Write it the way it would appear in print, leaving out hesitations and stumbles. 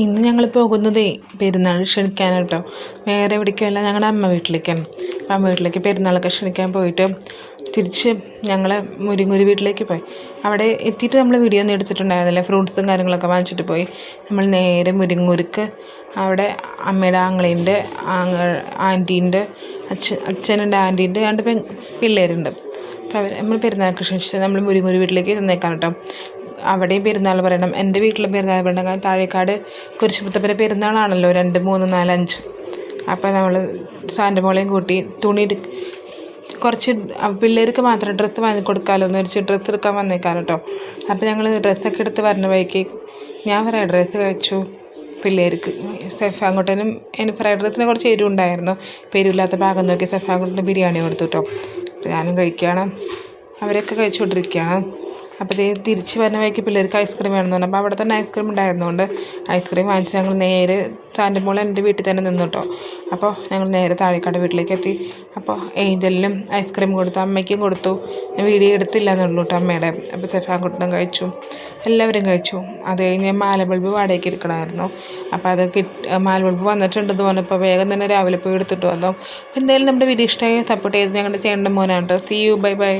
ഇന്ന് ഞങ്ങൾ പോകുന്നതേ പെരുന്നാൾ ക്ഷണിക്കാനാണ് കേട്ടോ. വേറെ എവിടേക്കുമല്ല, ഞങ്ങളുടെ അമ്മ വീട്ടിലേക്കാണ്. അപ്പം അമ്മ വീട്ടിലേക്ക് പെരുന്നാളൊക്കെ ക്ഷണിക്കാൻ പോയിട്ട് തിരിച്ച് ഞങ്ങൾ മുരിങ്ങൂര് വീട്ടിലേക്ക് പോയി. അവിടെ എത്തിയിട്ട് നമ്മൾ വീഡിയോ ഒന്നും എടുത്തിട്ടുണ്ടായിരുന്നില്ല. ഫ്രൂട്ട്സും കാര്യങ്ങളൊക്കെ വാങ്ങിച്ചിട്ട് പോയി. നമ്മൾ നേരെ മുരിങ്ങൂർക്ക് അവിടെ അമ്മയുടെ ആങ്ങളേൻ്റെ ആൻറ്റീൻ്റെ അച്ഛനുണ്ട്, ആൻറ്റീൻ്റെ രണ്ട് പിള്ളേരുണ്ട്. അപ്പോൾ നമ്മൾ പെരുന്നാൾക്ക് ക്ഷണിച്ച് നമ്മൾ മുരിങ്ങൂര് വീട്ടിലേക്ക് ചെന്നേക്കാം കേട്ടോ. അവിടെയും പെരുന്നാൾ പറയണം, എൻ്റെ വീട്ടിലും പെരുന്നാൾ പറയണം. താഴേക്കാട് കുരിശുമുത്തപ്പൻ്റെ പെരുന്നാളാണല്ലോ 2, 3, 4, 5. അപ്പോൾ നമ്മൾ സാൻ്റെ മോളെയും കൂട്ടി കുറച്ച് പിള്ളേർക്ക് മാത്രം ഡ്രസ്സ് വാങ്ങി കൊടുക്കാമല്ലോ എന്ന് വെച്ച് ഡ്രസ്സ് എടുക്കാൻ വന്നേക്കാൻ കേട്ടോ. അപ്പോൾ ഞങ്ങൾ ഡ്രസ്സൊക്കെ എടുത്ത് വരുന്ന വഴിക്ക് ഞാൻ ഫ്രൈഡ് റൈസ് കഴിച്ചു. പിള്ളേർക്ക് സെഫാങ്കോട്ടനും ഫ്രൈഡ് റൈസിന് കുറച്ച് എരിവുണ്ടായിരുന്നു. ഇപ്പോൾ എരിവില്ലാത്ത ഭാഗം നോക്കി സെഫാങ്കോട്ടന് ബിരിയാണി കൊടുത്തു കേട്ടോ. അപ്പോൾ ഞാനും കഴിക്കുകയാണ്, അവരൊക്കെ കഴിച്ചുകൊണ്ടിരിക്കുകയാണ്. അപ്പോൾ തിരിച്ച് വരുന്ന വഴിക്ക് പിള്ളേർക്ക് ഐസ്ക്രീം വേണമെന്ന് പറഞ്ഞു. അപ്പോൾ അവിടെ തന്നെ ഐസ്ക്രീം ഉണ്ടായിരുന്നുകൊണ്ട് ഐസ്ക്രീം വാങ്ങിച്ച് ഞങ്ങൾ നേരെ സാൻ്റെ മോൾ എൻ്റെ വീട്ടിൽ തന്നെ നിന്നു കേട്ടോ. അപ്പോൾ ഞങ്ങൾ നേരെ താഴേക്കാട് വീട്ടിലേക്ക് എത്തി. അപ്പോൾ ഏഞ്ചലിനും ഐസ്ക്രീം കൊടുത്തു, അമ്മയ്ക്കും കൊടുത്തു. ഞാൻ വീഡിയോ എടുത്തില്ല എന്നുള്ളൂ കേട്ടോ അമ്മയുടെ. അപ്പോൾ സെഫാൻകുട്ടനും കഴിച്ചു, എല്ലാവരും കഴിച്ചു. അത് കഴിഞ്ഞ് മാല ബൾബ് വാടകയ്ക്ക് എടുക്കണമായിരുന്നു. അപ്പോൾ അത് മാല ബൾബ് വന്നിട്ടുണ്ടെന്ന് പറഞ്ഞപ്പോൾ വേഗം തന്നെ രാവിലെ പോയി എടുത്തിട്ട് വന്നു. എന്തായാലും നമ്മുടെ വീഡിയോ ഇഷ്ടമായി സപ്പോർട്ട് ചെയ്ത് ഞങ്ങളുടെ ചേട്ടൻ്റെ മോനാണ് കേട്ടോ. See you, bye by.